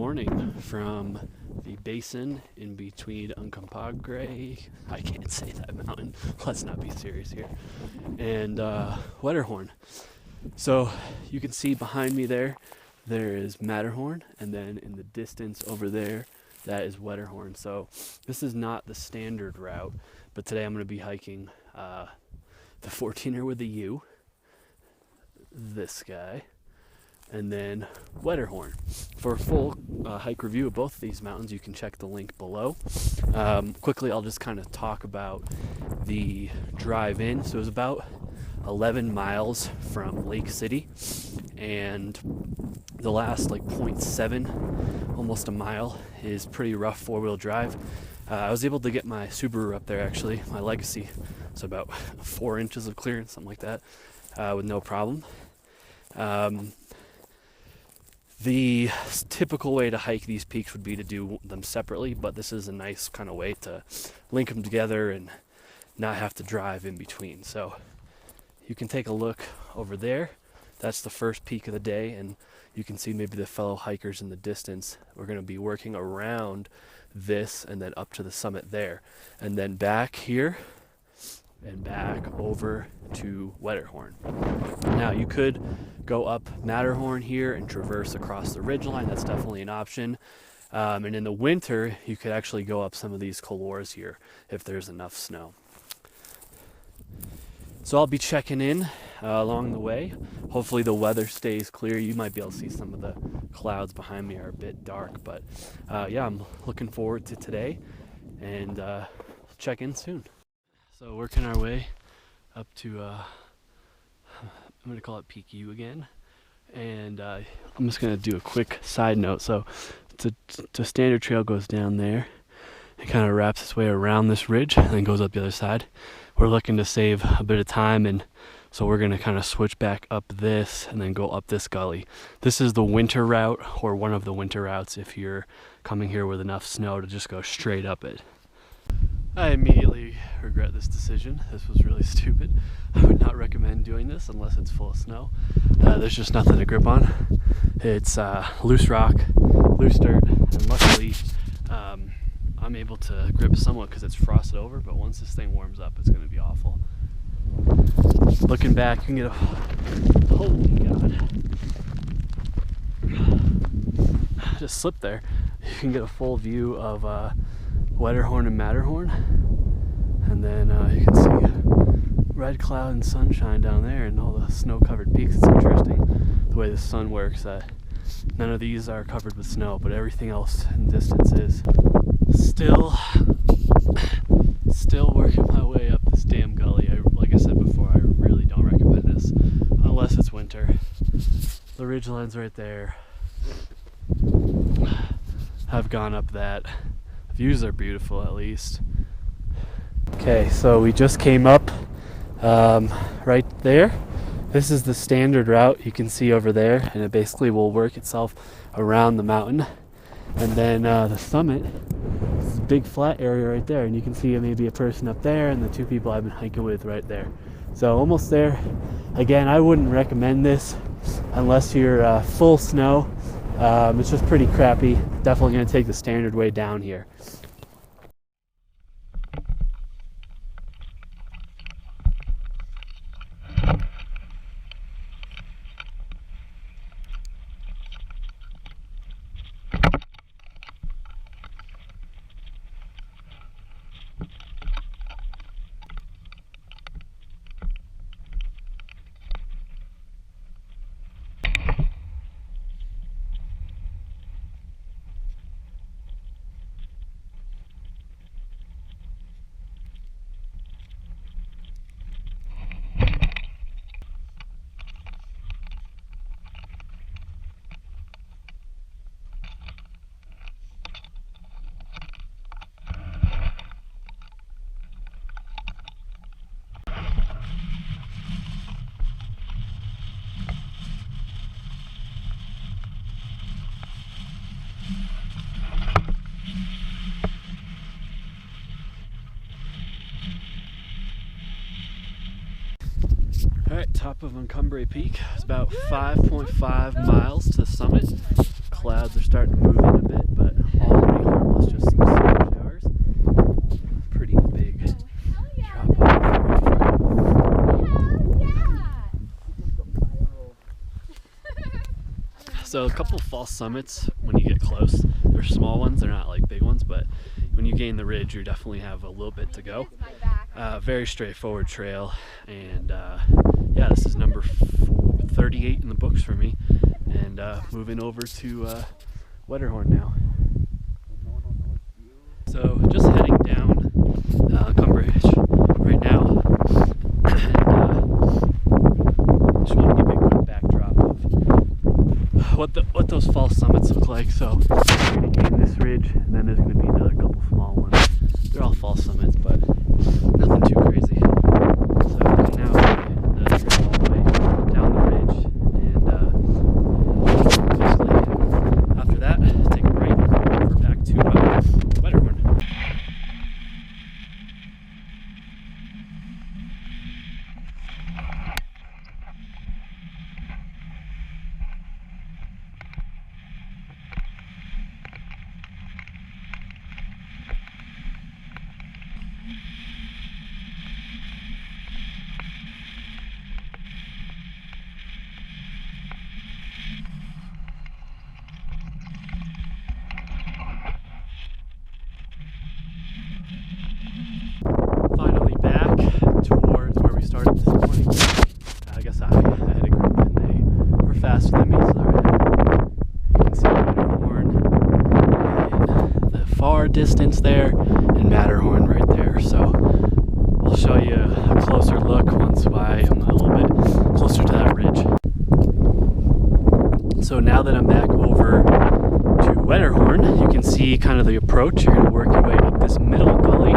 morning from the basin in between Uncompahgre, I can't say that mountain, let's not be serious here, and Wetterhorn. So you can see behind me there is Matterhorn, and then in the distance over there, that is Wetterhorn. So this is not the standard route, but today I'm going to be hiking the 14er with the U, this guy, and then Wetterhorn. For a full hike review of both of these mountains, you can check the link below. Quickly, I'll just kind of talk about the drive in. So it was about 11 miles from Lake City, and the last like 0.7, almost a mile, is pretty rough four-wheel drive. I was able to get my Subaru up there, actually, my Legacy, so about 4 inches of clearance, something like that, with no problem. The typical way to hike these peaks would be to do them separately, but this is a nice kind of way to link them together and not have to drive in between. So you can take a look over there. That's the first peak of the day, and you can see maybe the fellow hikers in the distance. We're going to be working around this and then up to the summit there, and then back here and back over to Wetterhorn. Now you could go up Matterhorn here and traverse across the ridgeline. That's definitely an option. And in the winter, you could actually go up some of these couloirs here if there's enough snow. So I'll be checking in along the way. Hopefully the weather stays clear. You might be able to see some of the clouds behind me are a bit dark, but yeah, I'm looking forward to today, and check in soon. So working our way up to, I'm going to call it Peak U again, and I'm just going to do a quick side note. So the standard trail goes down there. It kind of wraps its way around this ridge and then goes up the other side. We're looking to save a bit of time, and so we're going to kind of switch back up this and then go up this gully. This is the winter route, or one of the winter routes, if you're coming here with enough snow to just go straight up it. I immediately regret this decision. This was really stupid. I would not recommend doing this unless it's full of snow. There's just nothing to grip on. It's loose rock, loose dirt, and luckily I'm able to grip somewhat because it's frosted over, but once this thing warms up, it's going to be awful. Looking back, you can get a... Holy God. Just slipped there. You can get a full view of Wetterhorn and Matterhorn, and then you can see red cloud and sunshine down there and all the snow-covered peaks. It's interesting the way the sun works, that none of these are covered with snow, but everything else in distance is. Still working my way up this damn gully. Like I said before, I really don't recommend this unless it's winter. The ridgeline's right there. I've gone up that. Views are beautiful, at least. Okay, so we just came up right there. This is the standard route you can see over there, and it basically will work itself around the mountain. And then the summit, this is a big flat area right there, and you can see maybe a person up there and the two people I've been hiking with right there. So almost there. Again, I wouldn't recommend this unless you're full snow. It's just pretty crappy. Definitely going to take the standard way down here. Alright, top of Uncompahgre Peak. It's about 5.5 miles to the summit. clouds are starting to move in a bit, but all pretty harmless, just some snow showers. Pretty big drop off. So a couple false summits when you get close. They're small ones, they're not like big ones, but when you gain the ridge, you definitely have a little bit to go. Very straightforward trail, and yeah, this is number 38 in the books for me, and moving over to Wetterhorn now. So just heading down Uncompahgre right now, and just want to give you a quick backdrop of what those false summits look like. So we're going to gain this ridge, and then there's going to be another couple small ones. They're all false summits, but nothing too crazy. So you can now see the trail all the way down the ridge, and basically after that, take a break and go over back to Matterhorn. Finally back towards where we started this morning. I guess I had a group and they were faster than me, so they're ahead. You can see Matterhorn in the far distance there, and Matterhorn right there. So I'll show you a closer look once I am a little bit closer to that ridge. So now that I'm back over to Wetterhorn, you can see kind of the approach. You're going to work your way up this middle gully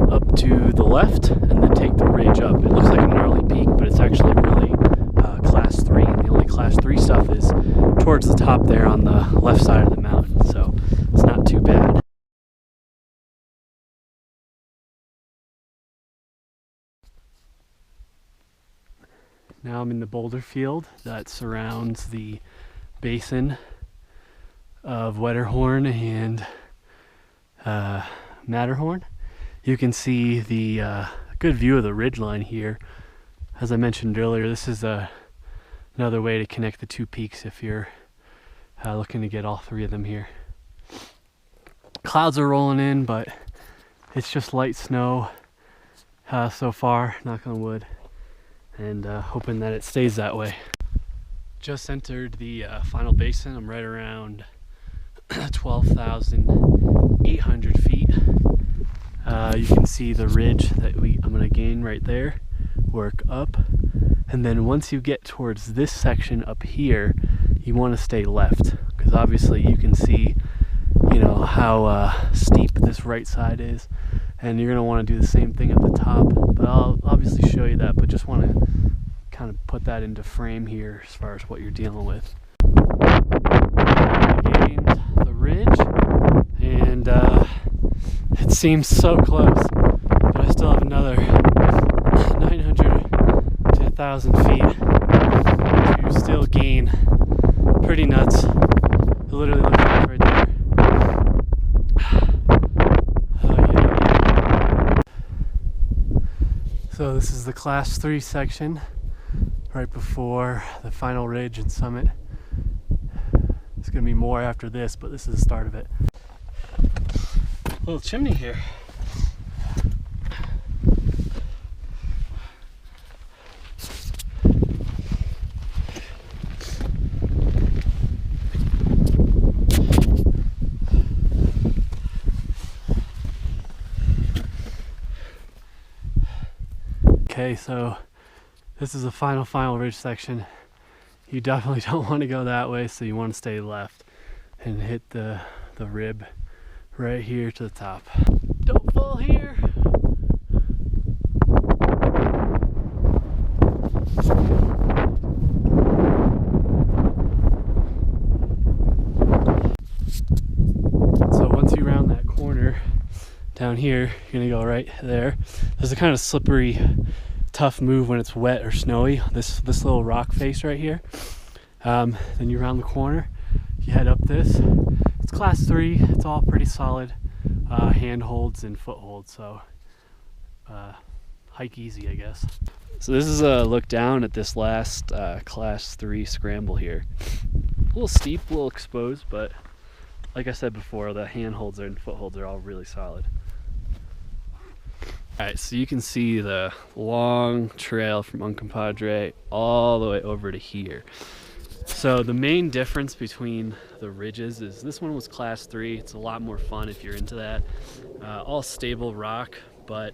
up to the left, and then take the ridge up. It looks like a gnarly peak, but it's actually really class 3, and the only class 3 stuff is towards the top there on the left side of the mountain, so it's not too bad. Now I'm in the boulder field that surrounds the basin of Wetterhorn and Matterhorn. You can see the good view of the ridgeline here. As I mentioned earlier, this is another way to connect the two peaks if you're looking to get all three of them here. Clouds are rolling in, but it's just light snow so far, knock on wood, and hoping that it stays that way. Just entered the final basin. I'm right around 12,800 feet. You can see the ridge that I'm going to gain right there, work up, and then once you get towards this section up here, you want to stay left, because obviously you can see, you know, how steep this right side is, and you're going to want to do the same thing at the top, but I'll obviously show you that, but just want to kind of put that into frame here as far as what you're dealing with. I gained the ridge, and it seems so close, but I still have another 900 to 1,000 feet to still gain. Pretty nuts. It literally looks like it's right there. Oh yeah. So this is the class 3 section right before the final ridge and summit. There's going to be more after this, but this is the start of it. Little chimney here. Okay, so this is the final ridge section. You definitely don't want to go that way, so you want to stay left and hit the rib right here to the top. Don't fall here. So once you round that corner down here, you're gonna go right there. There's a kind of slippery, tough move when it's wet or snowy. This little rock face right here. Then you round the corner, you head up this. It's class 3, it's all pretty solid handholds and footholds, so hike easy, I guess. So this is a look down at this last class 3 scramble here. A little steep, a little exposed, but like I said before, the handholds and footholds are all really solid. Alright, so you can see the long trail from Uncompahgre all the way over to here. So the main difference between the ridges is this one was class 3. It's a lot more fun if you're into that. All stable rock, but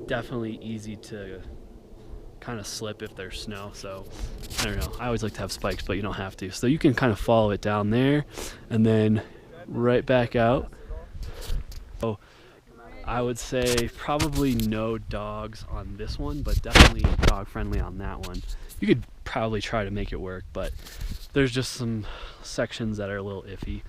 definitely easy to kind of slip if there's snow. So I don't know, I always like to have spikes, but you don't have to. So you can kind of follow it down there and then right back out. So I would say probably no dogs on this one, but definitely dog friendly on that one. You could probably try to make it work, but there's just some sections that are a little iffy.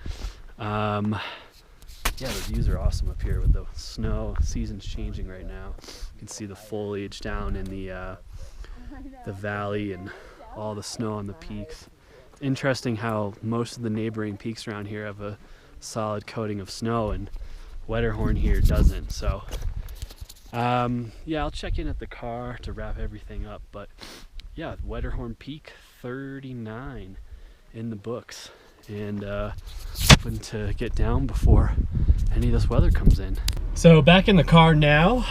Yeah, the views are awesome up here with the snow. Season's changing right now. You can see the foliage down in the valley and all the snow on the peaks. Interesting how most of the neighboring peaks around here have a solid coating of snow and Wetterhorn here doesn't. So yeah, I'll check in at the car to wrap everything up, but yeah, Wetterhorn Peak 39 in the books, and hoping to get down before any of this weather comes in. So back in the car now.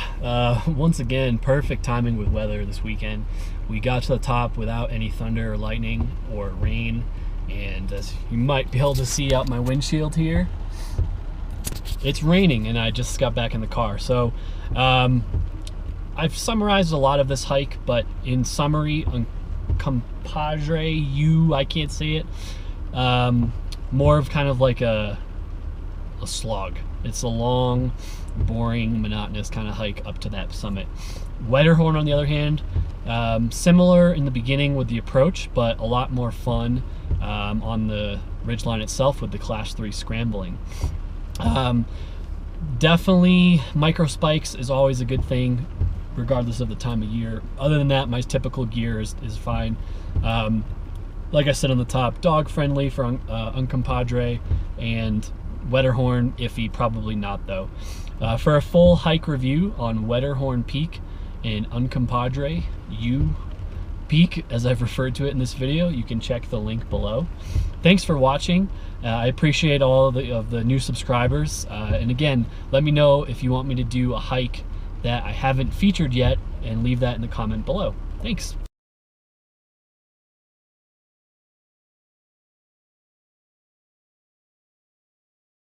Once again, perfect timing with weather this weekend. We got to the top without any thunder or lightning or rain, and as you might be able to see out my windshield here, it's raining, and I just got back in the car. So I've summarized a lot of this hike, but in summary, Uncompahgre, I can't say it, more of kind of like a slog. It's a long, boring, monotonous kind of hike up to that summit. Wetterhorn, on the other hand, similar in the beginning with the approach, but a lot more fun on the ridgeline itself with the class 3 scrambling. Definitely micro spikes is always a good thing regardless of the time of year. Other than that, my typical gear is fine. Like I said on the top, dog friendly for Uncompahgre, and Wetterhorn iffy, probably not though. For a full hike review on Wetterhorn Peak in Uncompahgre, Peak, as I've referred to it in this video, you can check the link below. Thanks for watching. I appreciate all of the new subscribers. And again, let me know if you want me to do a hike that I haven't featured yet, and leave that in the comment below. Thanks.